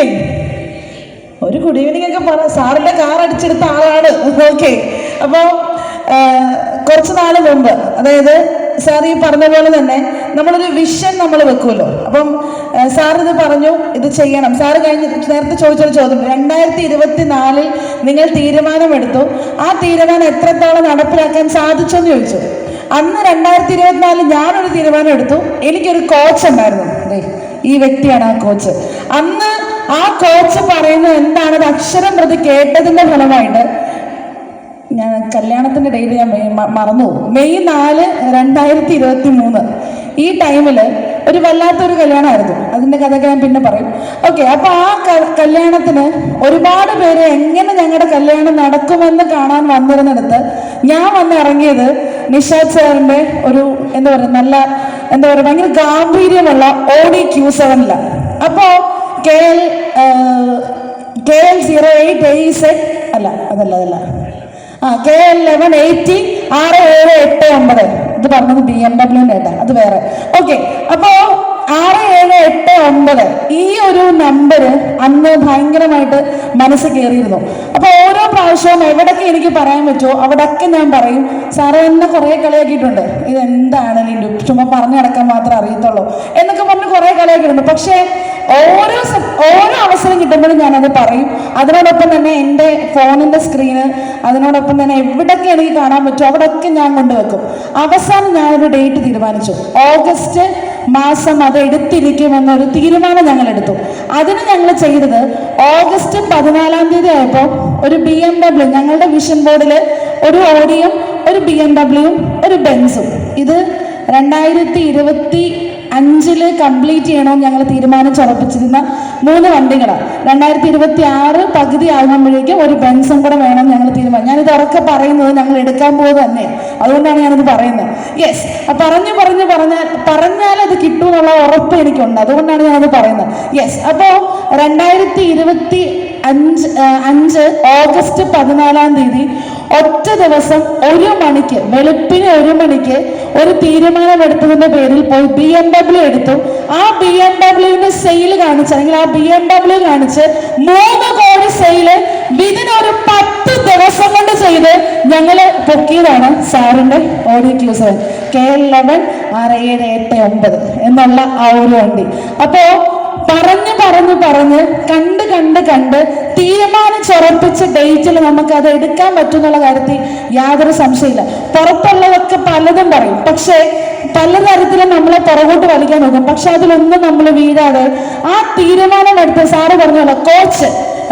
Evening, ഒരു good evening ഒക്കെ പറ. സാറിന്റെ കാർ അടിച്ചെടുത്ത ആളാണ്. ഓക്കെ, അപ്പോൾ കുറച്ച് നാൾ മുമ്പ്, അതായത് സാർ ഈ പറഞ്ഞ പോലെ തന്നെ നമ്മളൊരു വിഷൻ നമ്മൾ വെക്കുമല്ലോ. അപ്പം സാർ ഇത് പറഞ്ഞു, ഇത് ചെയ്യണം. സാറ് നേരത്തെ ചോദിച്ചൊരു ചോദ്യം, 2024 നിങ്ങൾ തീരുമാനമെടുത്തു, ആ തീരുമാനം എത്രത്തോളം നടപ്പിലാക്കാൻ സാധിച്ചെന്ന് ചോദിച്ചു. അന്ന് 2024 ഞാനൊരു തീരുമാനം എടുത്തു. എനിക്കൊരു കോച്ച് ഉണ്ടായിരുന്നു, ഈ വ്യക്തിയാണ് ആ കോച്ച്. അന്ന് ആ കോച്ച് പറയുന്നത് എന്താണെന്ന് അക്ഷരം പ്രതി കേട്ടതിന്റെ ഫലമായിട്ട് ഞാൻ കല്യാണത്തിന്റെ ഡേറ്റ് ഞാൻ മറന്നു. മെയ് 4, 2023 ഈ ടൈമിൽ ഒരു വല്ലാത്തൊരു കല്യാണമായിരുന്നു. അതിന്റെ കഥയൊക്കെ ഞാൻ പിന്നെ പറയും. ഓക്കെ, അപ്പൊ ആ കല്യാണത്തിന് ഒരുപാട് പേര് എങ്ങനെ ഞങ്ങളുടെ കല്യാണം നടക്കുമെന്ന് കാണാൻ വന്നിരുന്നിടത്ത് ഞാൻ വന്നിറങ്ങിയത് നിഷാദ് സാറിന്റെ ഒരു എന്താ പറയുക, നല്ല എന്താ പറയുക, ഭയങ്കര ഗാംഭീര്യമുള്ള Audi Q7 അപ്പോ KL 08 AZ അല്ല KL 1180 6789 ഇത് പറഞ്ഞത് BMW ഏട്ടാ, അത് വേറെ. ഓക്കെ, അപ്പോ 6789 ഈ ഒരു നമ്പർ അന്ന് ഭയങ്കരമായിട്ട് മനസ്സ് കയറിയിരുന്നു. അപ്പൊ ഓരോ പ്രാവശ്യവും എവിടൊക്കെ എനിക്ക് പറയാൻ പറ്റുമോ അവിടൊക്കെ ഞാൻ പറയും. സാറ് എന്നെ കുറെ കളിയാക്കിയിട്ടുണ്ട്, ഇതെന്താണ് ലിൻഡു ചുമ്മാ പറഞ്ഞു നടക്കാൻ മാത്രമേ അറിയത്തുള്ളൂ എന്നൊക്കെ പറഞ്ഞ് കുറെ കളിയാക്കിയിട്ടുണ്ട്. പക്ഷേ ഓരോ അവസരം കിട്ടുമ്പോഴും ഞാനത് പറയും. അതിനോടൊപ്പം തന്നെ എൻ്റെ ഫോണിൻ്റെ സ്ക്രീന്, അതിനോടൊപ്പം തന്നെ എവിടൊക്കെ എനിക്ക് കാണാൻ പറ്റുമോ അവിടൊക്കെ ഞാൻ കൊണ്ടുവെക്കും. അവസാനം ഞാനൊരു ഡേറ്റ് തീരുമാനിച്ചു. ഓഗസ്റ്റ് മാസം അത് എടുത്തിരിക്കുമെന്നൊരു തീരുമാനം ഞങ്ങൾ എടുത്തു. അതിന് ഞങ്ങൾ ചെയ്തത് ഓഗസ്റ്റ് 14 ആയപ്പോൾ ഒരു BMW, ഞങ്ങളുടെ വിഷൻ ബോർഡിൽ ഒരു ഓഡിയും ഒരു BMW ഒരു ബെൻസും, ഇത് 2025 കംപ്ലീറ്റ് ചെയ്യണമെന്ന് ഞങ്ങൾ തീരുമാനിച്ചുറപ്പിച്ചിരുന്ന 3 വണ്ടികളാണ്. 2026 പകുതി ആകുമ്പോഴേക്കും ഒരു ബെൻസും കൂടെ വേണം ഞങ്ങൾ തീരുമാനം. ഞാനിത് ഉറക്കെ പറയുന്നത് ഞങ്ങൾ എടുക്കാൻ പോകുന്നത് തന്നെയാണ്, അതുകൊണ്ടാണ് ഞാനിത് പറയുന്നത്. യെസ്, പറഞ്ഞാൽ അത് കിട്ടുമെന്നുള്ള ഉറപ്പ് എനിക്കുണ്ട്, അതുകൊണ്ടാണ് ഞാനത് പറയുന്നത്. യെസ്, അപ്പോൾ 2025 ഓഗസ്റ്റ് 14 ഒറ്റ ദിവസം 1 മണിക്ക്, വെളുപ്പിന് 1 മണിക്ക് ഒരു തീരുമാനമെടുത്തതിന്റെ പേരിൽ പോയി BMW എടുത്തു. ആ BMW സെയിൽ കാണിച്ച്, അല്ലെങ്കിൽ ആ BMW കാണിച്ച് 3 കോടി സെയില് വിതിനൊരു 10 ദിവസം കൊണ്ട് ചെയ്ത് ഞങ്ങള് പൊക്കിയതാണ് സാറിന്റെ Audi Q7 KL 11 6789 എന്നുള്ള ആ ഒരു വണ്ടി. അപ്പോ പറഞ്ഞ് കണ്ട് തീരുമാനിച്ചുറപ്പിച്ച ഡേറ്റിൽ നമുക്ക് അത് എടുക്കാൻ പറ്റുന്നുള്ള കാര്യത്തിൽ യാതൊരു സംശയമില്ല. പുറത്തുള്ളതൊക്കെ പലതും പറയും, പക്ഷേ പലതരത്തിലും നമ്മളെ പുറകോട്ട് വലിക്കാൻ നോക്കും. പക്ഷെ അതിലൊന്നും നമ്മൾ വീഴാതെ ആ തീരുമാനം എടുത്ത് സാറ് പറഞ്ഞല്ലോ, coach,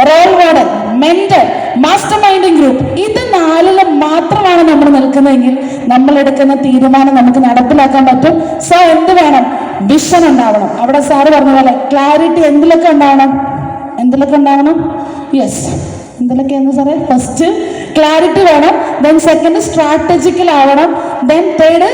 role model, mentor, master minding group, ഇത് 4 മാത്രമാണ് നമ്മൾ നിൽക്കുന്നതെങ്കിൽ നമ്മൾ എടുക്കുന്ന തീരുമാനം നമുക്ക് നടപ്പിലാക്കാൻ പറ്റും. സോ എന്ത് വേണം? വിഷൻ ഉണ്ടാവണം. അവിടെ സാറ് പറഞ്ഞ പോലെ ക്ലാരിറ്റി എന്തിലൊക്കെ ഉണ്ടാവണം? യെസ്, എന്തിലൊക്കെയാന്ന് സാറേ? ഫസ്റ്റ് ക്ലാരിറ്റി വേണം, ദെൻ സെക്കൻഡ് സ്ട്രാറ്റജിക്കൽ ആവണം, ദെൻ തേർഡ്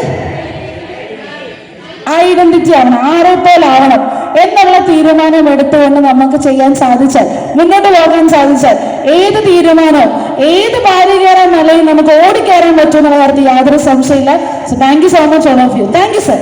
ഐഡന്റിറ്റി ആവണം, ആരെപ്പോലാവണം എന്നുള്ള തീരുമാനം എടുത്തുകൊണ്ട് നമുക്ക് ചെയ്യാൻ സാധിച്ചാൽ, മുന്നോട്ട് പോകാൻ സാധിച്ചാൽ, ഏത് തീരുമാനവും ഏത് ഭാര്യ കയറാൻ നിലയിൽ നമുക്ക് ഓടിക്കയറാൻ പറ്റും എന്നുള്ള കാര്യത്തിൽ യാതൊരു സംശയമില്ല. So thank you so much all of you. Thank you sir.